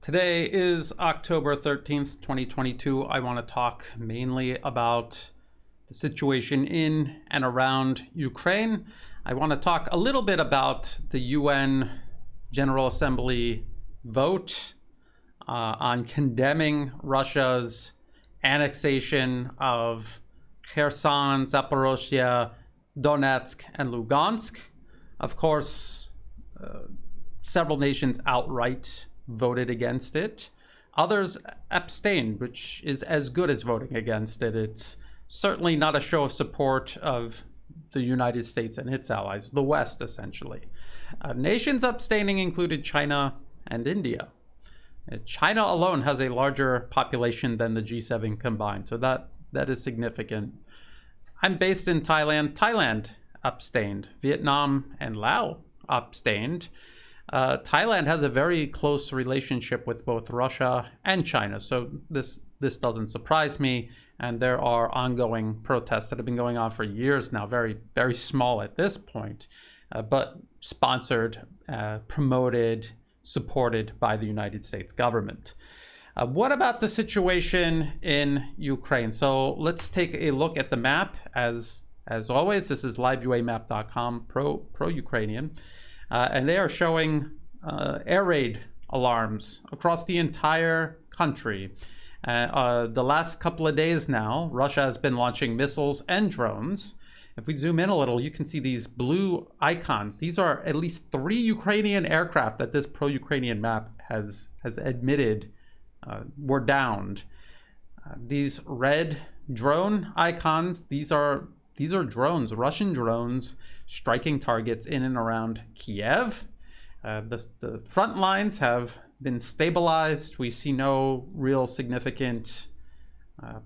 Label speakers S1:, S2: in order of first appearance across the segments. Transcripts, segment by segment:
S1: Today is October 13th, 2022. I want to talk mainly about the situation in and around Ukraine. I want to talk a little bit about the UN General Assembly vote on condemning Russia's annexation of Kherson, Zaporozhye, Donetsk, and Lugansk. Of course, several nations outright voted against it. Others abstained, which is as good as voting against it. It's certainly not a show of support of the United States and its allies, the West, essentially. Nations abstaining included China and India. China alone has a larger population than the G7 combined, so that is significant. I'm based in Thailand. Thailand abstained. Vietnam and Laos abstained. Thailand has a very close relationship with both Russia and China, so this doesn't surprise me. And there are ongoing protests that have been going on for years now, very, very small at this point, but sponsored, promoted, supported by the United States government. What about the situation in Ukraine? So let's take a look at the map. As always, this is liveuamap.com, pro-Ukrainian. And they are showing air raid alarms across the entire country. The last couple of days now, Russia has been launching missiles and drones. If we zoom in a little, you can see these blue icons. These are at least 3 Ukrainian aircraft that this pro-Ukrainian map has admitted were downed. These red drone icons, these are drones, Russian drones, striking targets in and around Kiev. The front lines have been stabilized. We see no real significant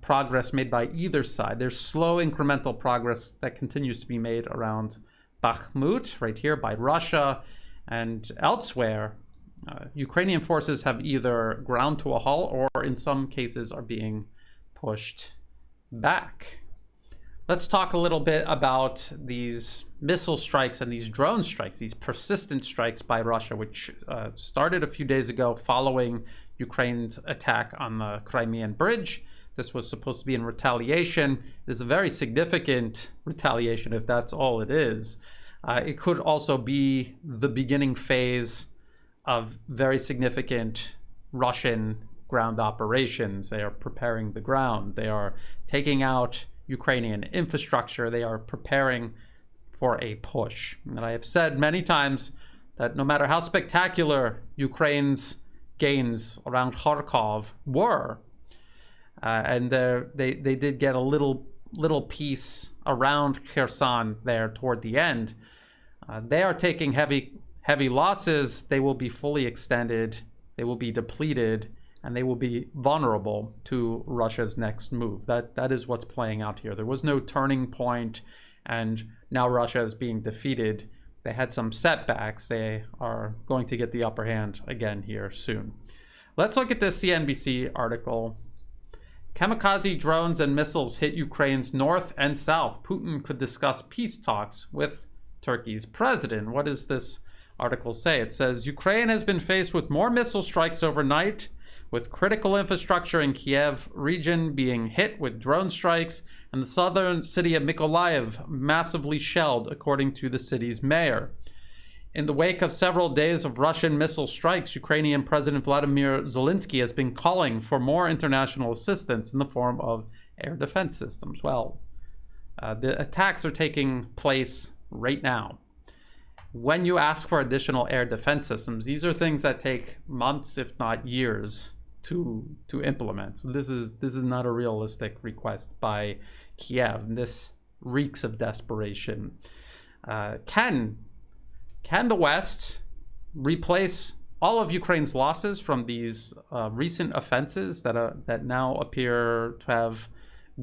S1: progress made by either side. There's slow incremental progress that continues to be made around Bakhmut, right here by Russia, and elsewhere. Ukrainian forces have either ground to a halt or in some cases are being pushed back. Let's talk a little bit about these missile strikes and these drone strikes, these persistent strikes by Russia, which started a few days ago following Ukraine's attack on the Crimean Bridge. This was supposed to be in retaliation. This is a very significant retaliation if that's all it is. It could also be the beginning phase of very significant Russian ground operations. They are preparing the ground. They are taking out Ukrainian infrastructure. They are preparing for a push. And I have said many times that no matter how spectacular Ukraine's gains around Kharkov were, and they did get a little piece around Kherson there toward the end, they are taking heavy losses. They will be fully extended. They will be depleted. And they will be vulnerable to Russia's next move. That is what's playing out here. There was no turning point, and now Russia is being defeated. They had some setbacks. They are going to get the upper hand again here soon. Let's look at this CNBC article. Kamikaze drones and missiles hit Ukraine's north and south. Putin could discuss peace talks with Turkey's president. What does this article say? It says, Ukraine has been faced with more missile strikes overnight, with critical infrastructure in Kiev region being hit with drone strikes and the southern city of Mykolaiv massively shelled, according to the city's mayor. In the wake of several days of Russian missile strikes, Ukrainian President Vladimir Zelensky has been calling for more international assistance in the form of air defense systems. Well, the attacks are taking place right now. When you ask for additional air defense systems, these are things that take months, if not years, to implement. So this is not a realistic request by Kiev. This reeks of desperation. Can the West replace all of Ukraine's losses from these recent offenses that now appear to have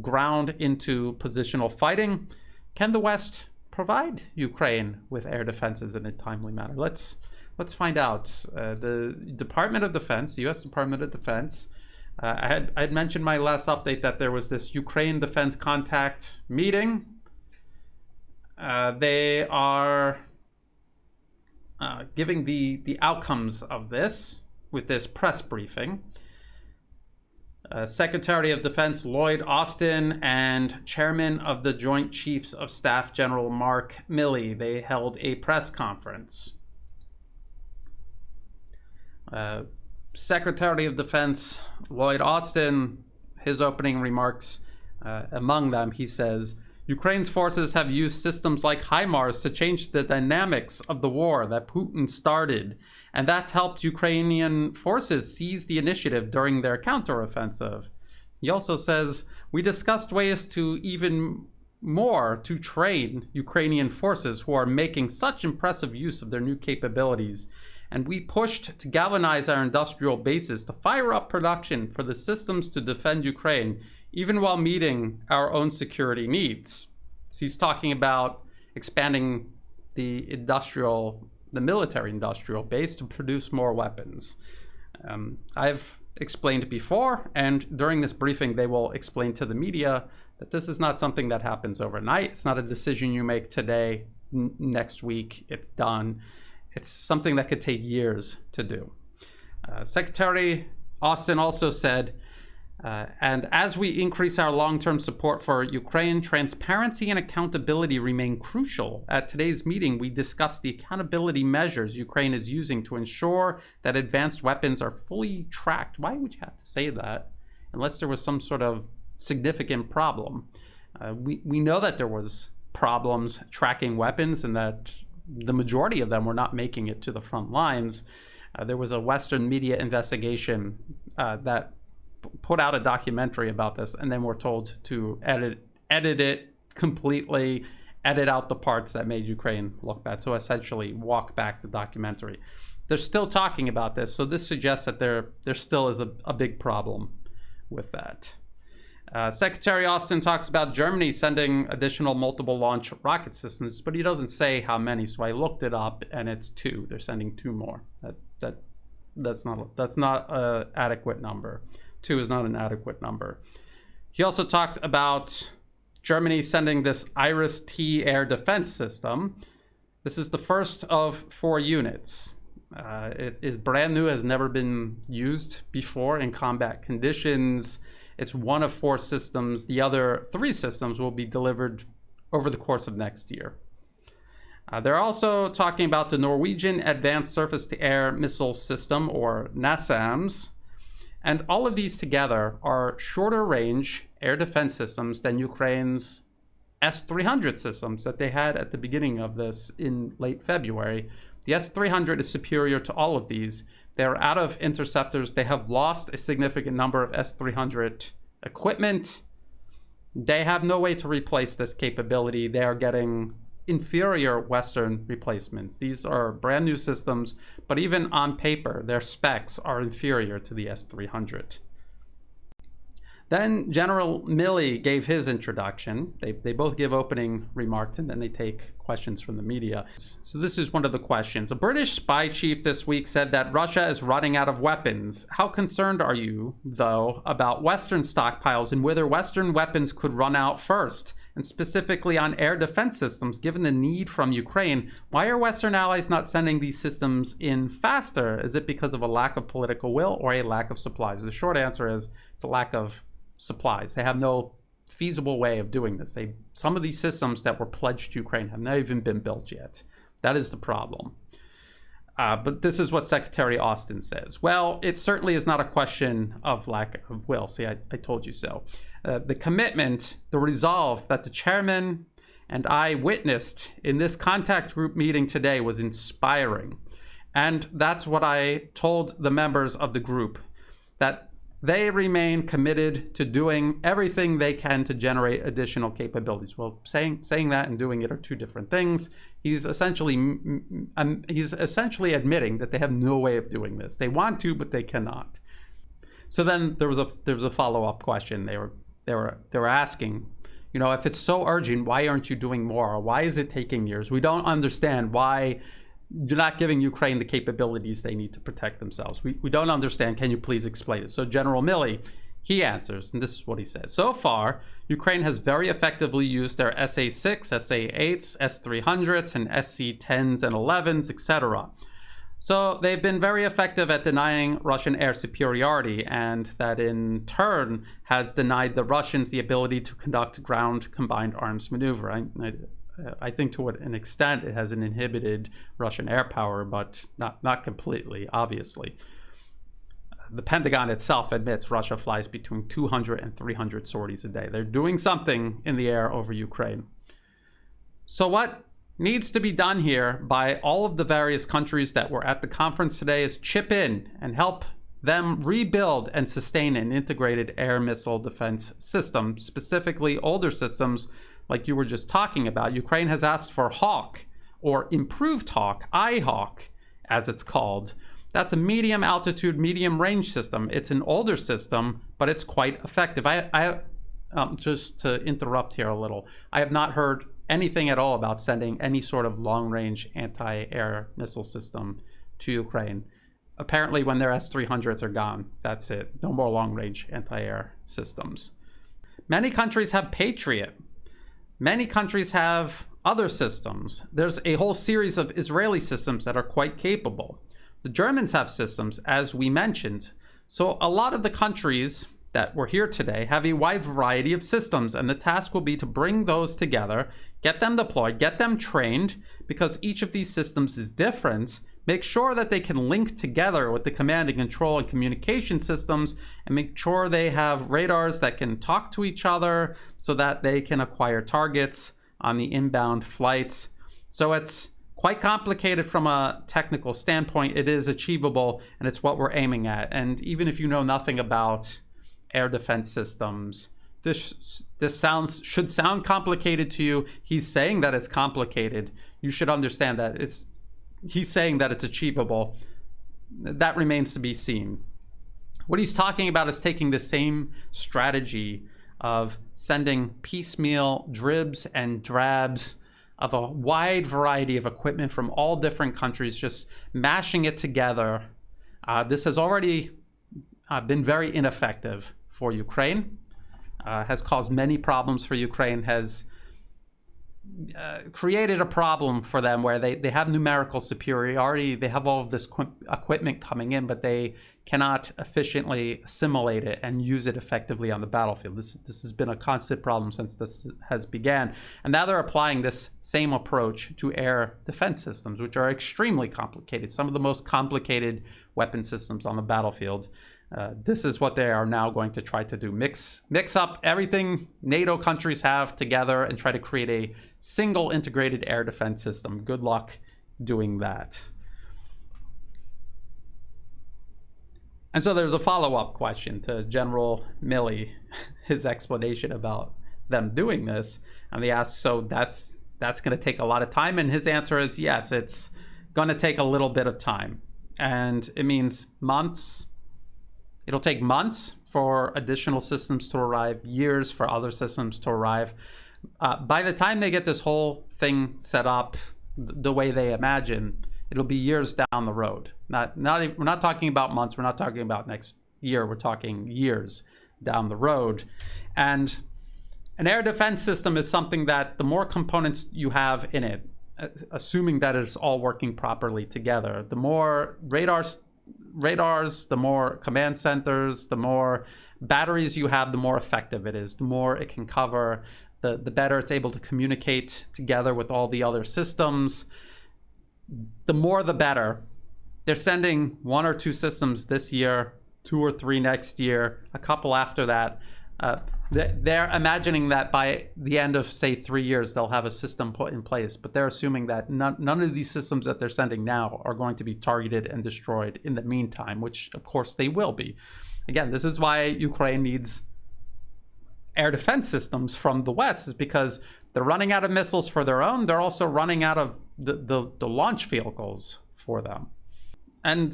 S1: ground into positional fighting? Can the West provide Ukraine with air defenses in a timely manner? Let's find out. The Department of Defense, the U.S. Department of Defense, I had mentioned my last update that there was this Ukraine Defense Contact meeting. They are giving the outcomes of this, with this press briefing. Secretary of Defense Lloyd Austin and Chairman of the Joint Chiefs of Staff General Mark Milley, they held a press conference. Secretary of Defense Lloyd Austin, his opening remarks, among them, he says, Ukraine's forces have used systems like HIMARS to change the dynamics of the war that Putin started, and that's helped Ukrainian forces seize the initiative during their counteroffensive. He also says, we discussed ways to even more to train Ukrainian forces who are making such impressive use of their new capabilities, and we pushed to galvanize our industrial bases to fire up production for the systems to defend Ukraine, even while meeting our own security needs. So he's talking about expanding the military industrial base to produce more weapons. I've explained before, and during this briefing, they will explain to the media that this is not something that happens overnight. It's not a decision you make today, next week, it's done. It's something that could take years to do. Secretary Austin also said, and as we increase our long-term support for Ukraine, transparency and accountability remain crucial. At today's meeting, we discussed the accountability measures Ukraine is using to ensure that advanced weapons are fully tracked. Why would you have to say that unless there was some sort of significant problem? We know that there was problems tracking weapons and that the majority of them were not making it to the front lines. There was a Western media investigation that put out a documentary about this, and then we're told to edit it completely, edit out the parts that made Ukraine look bad. So essentially walk back the documentary. They're still talking about this, so this suggests that there still is a big problem with that. Secretary Austin talks about Germany sending additional multiple launch rocket systems, but he doesn't say how many, so I looked it up and it's 2. They're sending 2 more. That's not an adequate number. 2 is not an adequate number. He also talked about Germany sending this Iris-T air defense system. This is the first of 4 units. It is brand new, has never been used before in combat conditions. It's one of 4 systems. The other 3 systems will be delivered over the course of next year. They're also talking about the Norwegian Advanced Surface-to-Air Missile System, or NASAMS. And all of these together are shorter range air defense systems than Ukraine's S-300 systems that they had at the beginning of this in late February. The S-300 is superior to all of these. They're out of interceptors. They have lost a significant number of S-300 equipment. They have no way to replace this capability. They are getting inferior Western replacements. These are brand new systems, but even on paper, their specs are inferior to the S-300. Then General Milley gave his introduction. They both give opening remarks and then they take questions from the media. So this is one of the questions. A British spy chief this week said that Russia is running out of weapons. How concerned are you, though, about Western stockpiles and whether Western weapons could run out first? And specifically on air defense systems, given the need from Ukraine, why are Western allies not sending these systems in faster? Is it because of a lack of political will or a lack of supplies? The short answer is it's a lack of supplies. They have no feasible way of doing this. Some of these systems that were pledged to Ukraine have not even been built yet. That is the problem. But this is what Secretary Austin says. Well, it certainly is not a question of lack of will. See, I told you so. The commitment, the resolve that the chairman and I witnessed in this contact group meeting today was inspiring. And that's what I told the members of the group, that they remain committed to doing everything they can to generate additional capabilities. Well, saying that and doing it are 2 different things. He's essentially admitting that they have no way of doing this. They want to, but they cannot. So then there was a follow-up question. They were asking, you know, if it's so urgent, why aren't you doing more? Or why is it taking years? We don't understand why you're not giving Ukraine the capabilities they need to protect themselves. We don't understand. Can you please explain it? So General Milley, he answers, and this is what he says. So far, Ukraine has very effectively used their SA-6, SA-8s, S-300s, and SC-10s and 11s, etc. So they've been very effective at denying Russian air superiority, and that in turn has denied the Russians the ability to conduct ground combined arms maneuver. I think to an extent it has inhibited Russian air power, but not completely, obviously. The Pentagon itself admits Russia flies between 200 and 300 sorties a day. They're doing something in the air over Ukraine. So what needs to be done here by all of the various countries that were at the conference today is chip in and help them rebuild and sustain an integrated air missile defense system, specifically older systems like you were just talking about. Ukraine has asked for Hawk, or improved Hawk, IHawk as it's called. That's a medium altitude, medium range system. It's an older system, but it's quite effective. Just to interrupt here a little, I have not heard anything at all about sending any sort of long-range anti-air missile system to Ukraine. Apparently when their S-300s are gone, that's it. No more long-range anti-air systems. Many countries have Patriot. Many countries have other systems. There's a whole series of Israeli systems that are quite capable. The Germans have systems, as we mentioned. So a lot of the countries that were here today have a wide variety of systems, and the task will be to bring those together, get them deployed, get them trained, because each of these systems is different. Make sure that they can link together with the command and control and communication systems, and make sure they have radars that can talk to each other so that they can acquire targets on the inbound flights. So it's quite complicated from a technical standpoint. It is achievable, and it's what we're aiming at. And even if you know nothing about air defense systems, this should sound complicated to you. He's saying that it's complicated. You should understand that he's saying that it's achievable. That remains to be seen. What he's talking about is taking the same strategy of sending piecemeal dribs and drabs of a wide variety of equipment from all different countries, just mashing it together. This has already been very ineffective for Ukraine, has caused many problems for Ukraine, has created a problem for them where they have numerical superiority. They have all of this equipment coming in, but they cannot efficiently assimilate it and use it effectively on the battlefield. This has been a constant problem since this has began. And now they're applying this same approach to air defense systems, which are extremely complicated, some of the most complicated weapon systems on the battlefield. This is what they are now going to try to do. Mix up everything NATO countries have together and try to create a single integrated air defense system. Good luck doing that. And so there's a follow-up question to General Milley, his explanation about them doing this. And they ask, so that's going to take a lot of time? And his answer is, yes, it's going to take a little bit of time. And it means months. It'll take months for additional systems to arrive, years for other systems to arrive. By the time they get this whole thing set up the way they imagine, it'll be years down the road. We're not talking about months. We're not talking about next year. We're talking years down the road. And an air defense system is something that the more components you have in it, assuming that it's all working properly together, the more radars, the more command centers, the more batteries you have, the more effective it is, the more it can cover, the better it's able to communicate together with all the other systems. The more the better. They're sending 1 or 2 systems this year, 2 or 3 next year, a couple after that. They're imagining that by the end of, say, 3 years, they'll have a system put in place. But they're assuming that none of these systems that they're sending now are going to be targeted and destroyed in the meantime, which, of course, they will be. Again, this is why Ukraine needs air defense systems from the West, is because they're running out of missiles for their own. They're also running out of the launch vehicles for them. And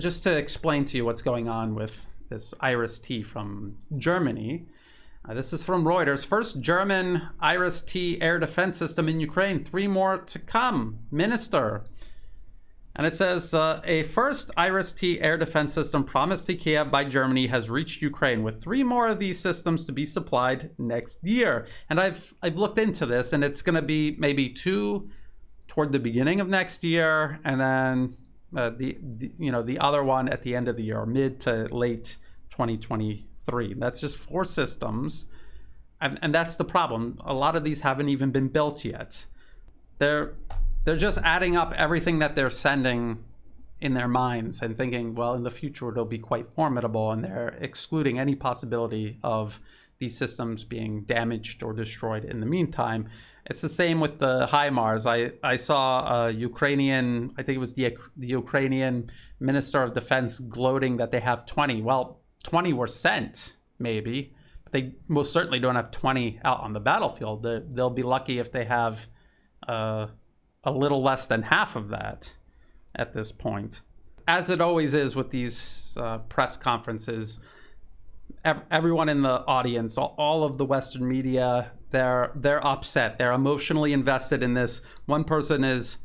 S1: just to explain to you what's going on with this IRIS-T from Germany, this is from Reuters. First German IRIS-T air defense system in Ukraine, 3 more to come. Minister. And it says, a first IRIS-T air defense system promised to Kiev by Germany has reached Ukraine, with 3 more of these systems to be supplied next year. And I've looked into this, and it's going to be maybe 2 toward the beginning of next year, and then the other one at the end of the year, or mid to late 2023. That's just 4 systems, and that's the problem. A lot of these haven't even been built yet. They're just adding up everything that they're sending in their minds and thinking, well, in the future it'll be quite formidable, and they're excluding any possibility of these systems being damaged or destroyed in the meantime. It's the same with the HIMARS. I saw a Ukrainian, I think it was the Ukrainian Minister of Defense gloating that they have 20. Well, 20 were sent, maybe, but they most certainly don't have 20 out on the battlefield. They'll be lucky if they have a little less than half of that at this point. As it always is with these press conferences, everyone in the audience, all of the Western media, they're upset. They're emotionally invested in this. One person is,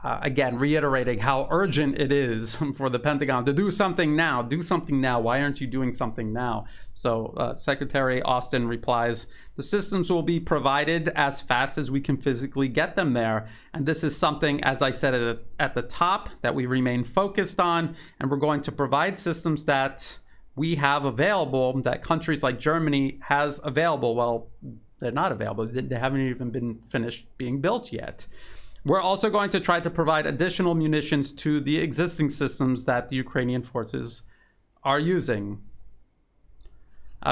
S1: again, reiterating how urgent it is for the Pentagon to do something now. Do something now. Why aren't you doing something now? So Secretary Austin replies, the systems will be provided as fast as we can physically get them there. And this is something, as I said at the top, that we remain focused on. And we're going to provide systems that we have available, that countries like Germany has available. Well, they're not available. They haven't even been finished being built yet. We're also going to try to provide additional munitions to the existing systems that the Ukrainian forces are using.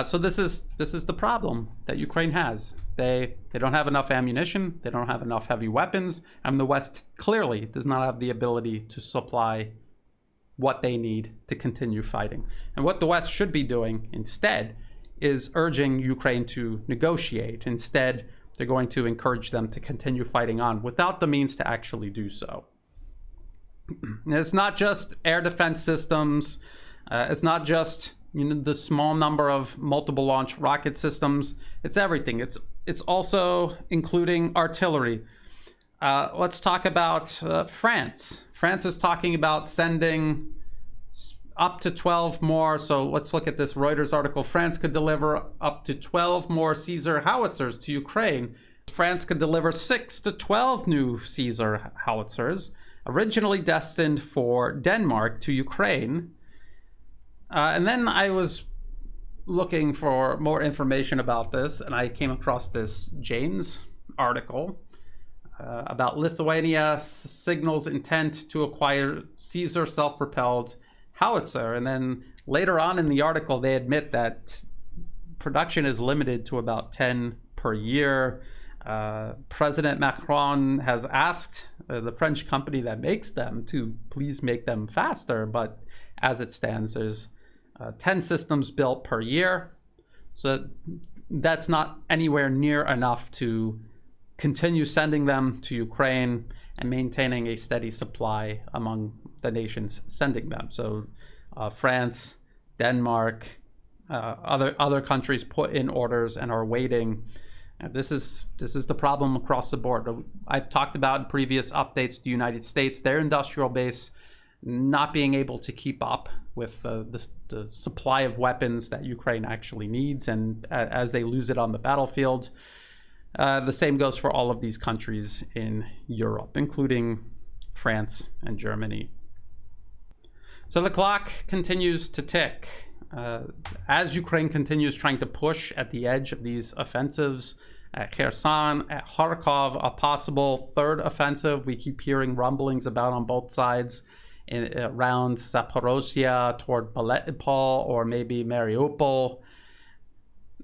S1: So this is the problem that Ukraine has. They don't have enough ammunition. They don't have enough heavy weapons. And the West clearly does not have the ability to supply what they need to continue fighting. And what the West should be doing instead is urging Ukraine to negotiate. Instead, they're going to encourage them to continue fighting on without the means to actually do so. And it's not just air defense systems. It's not just the small number of multiple launch rocket systems. It's everything. It's also including artillery. Let's talk about France. France is talking about sending up to 12 more. So let's look at this Reuters article. France could deliver up to 12 more Caesar howitzers to Ukraine. France could deliver 6 to 12 new Caesar howitzers, originally destined for Denmark, to Ukraine. And then I was looking for more information about this, and I came across this Jane's article about Lithuania signals intent to acquire Caesar self-propelled howitzer. And then later on in the article, they admit that production is limited to about 10 per year. President Macron has asked the French company that makes them to please make them faster, but as it stands, there's 10 systems built per year. So that's not anywhere near enough to continue sending them to Ukraine and maintaining a steady supply among the nations sending them. So France, Denmark, other countries put in orders and are waiting. This is the problem across the board. I've talked about in previous updates the United States, their industrial base not being able to keep up with the supply of weapons that Ukraine actually needs, and as they lose it on the battlefield. The same goes for all of these countries in Europe, including France and Germany. So the clock continues to tick. As Ukraine continues trying to push at the edge of these offensives at Kherson, at Kharkov, a possible third offensive we keep hearing rumblings about on both sides, around Zaporozhye, toward Melitopol, or maybe Mariupol.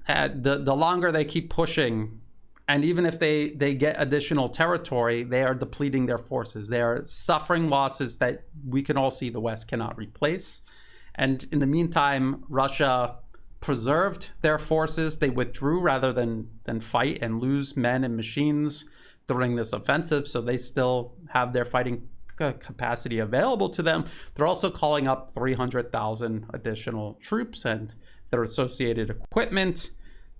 S1: The longer they keep pushing, and even if they get additional territory, they are depleting their forces. They are suffering losses that we can all see the West cannot replace. And in the meantime, Russia preserved their forces. They withdrew rather than fight and lose men and machines during this offensive. So they still have their fighting capacity available to them. They're also calling up 300,000 additional troops and their associated equipment.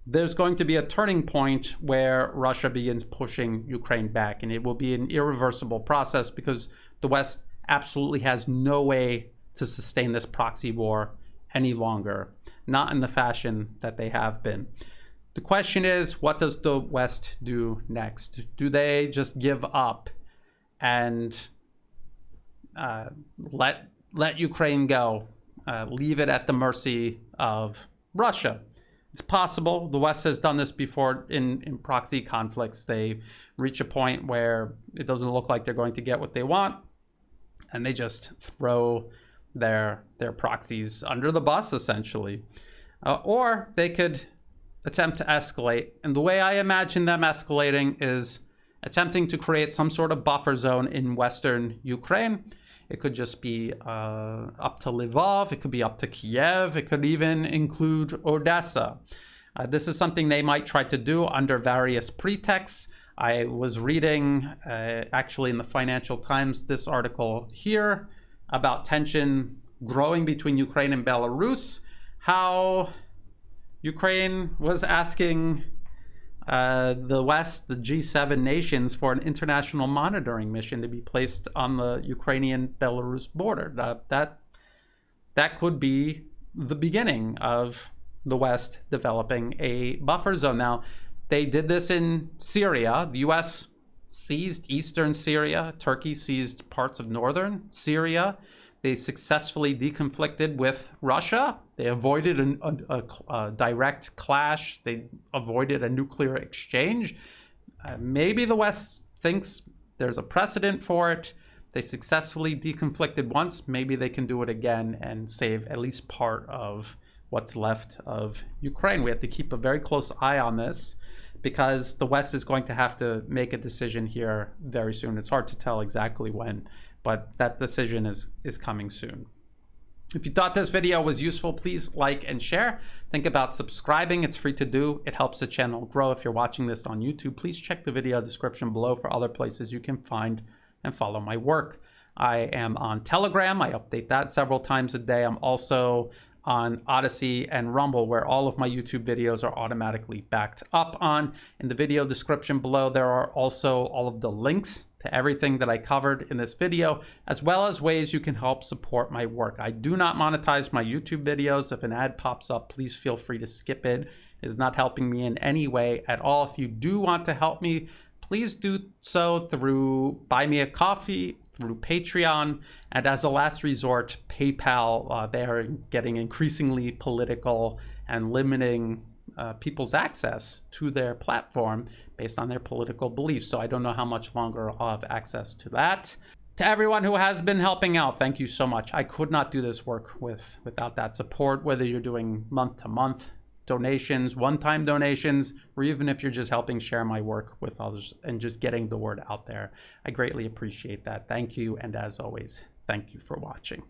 S1: There's going to be a turning point where Russia begins pushing Ukraine back, and it will be an irreversible process because the West absolutely has no way to sustain this proxy war any longer, not in the fashion that they have been. The question is, what does the West do next? Do they just give up and let Ukraine go, leave it at the mercy of Russia. It's possible. The West has done this before in proxy conflicts. They reach a point where it doesn't look like they're going to get what they want, and they just throw their proxies under the bus, essentially. Or they could attempt to escalate. And the way I imagine them escalating is attempting to create some sort of buffer zone in Western Ukraine. It could just be up to Lvov. It could be up to Kiev. It could even include Odessa. This is something they might try to do under various pretexts. I was reading, actually in the Financial Times, this article here about tension growing between Ukraine and Belarus, how Ukraine was asking the West, the G7 nations, for an international monitoring mission to be placed on the Ukrainian-Belarus border. That could be the beginning of the West developing a buffer zone. Now, they did this in Syria. The U.S. seized eastern Syria. Turkey seized parts of northern Syria. They successfully deconflicted with Russia. They avoided a direct clash. They avoided a nuclear exchange. Maybe the West thinks there's a precedent for it. They successfully deconflicted once. Maybe they can do it again and save at least part of what's left of Ukraine. We have to keep a very close eye on this because the West is going to have to make a decision here very soon. It's hard to tell exactly when, but that decision is coming soon. If you thought this video was useful, please like and share. Think about subscribing. It's free to do. It helps the channel grow. If you're watching this on YouTube, please check the video description below for other places you can find and follow my work. I am on Telegram. I update that several times a day. I'm also on Odyssey and Rumble, where all of my YouTube videos are automatically backed up on. In the video description below, there are also all of the links to everything that I covered in this video, as well as ways you can help support my work. I do not monetize my YouTube videos. If an ad pops up, please feel free to skip it. It is not helping me in any way at all. If you do want to help me, please do so through Buy Me a Coffee, through Patreon, and as a last resort, PayPal. They are getting increasingly political and limiting people's access to their platform based on their political beliefs. So I don't know how much longer I'll have access to that. To everyone who has been helping out, thank you so much. I could not do this work without that support, whether you're doing month-to-month donations, one-time donations, or even if you're just helping share my work with others and just getting the word out there. I greatly appreciate that. Thank you, and as always, thank you for watching.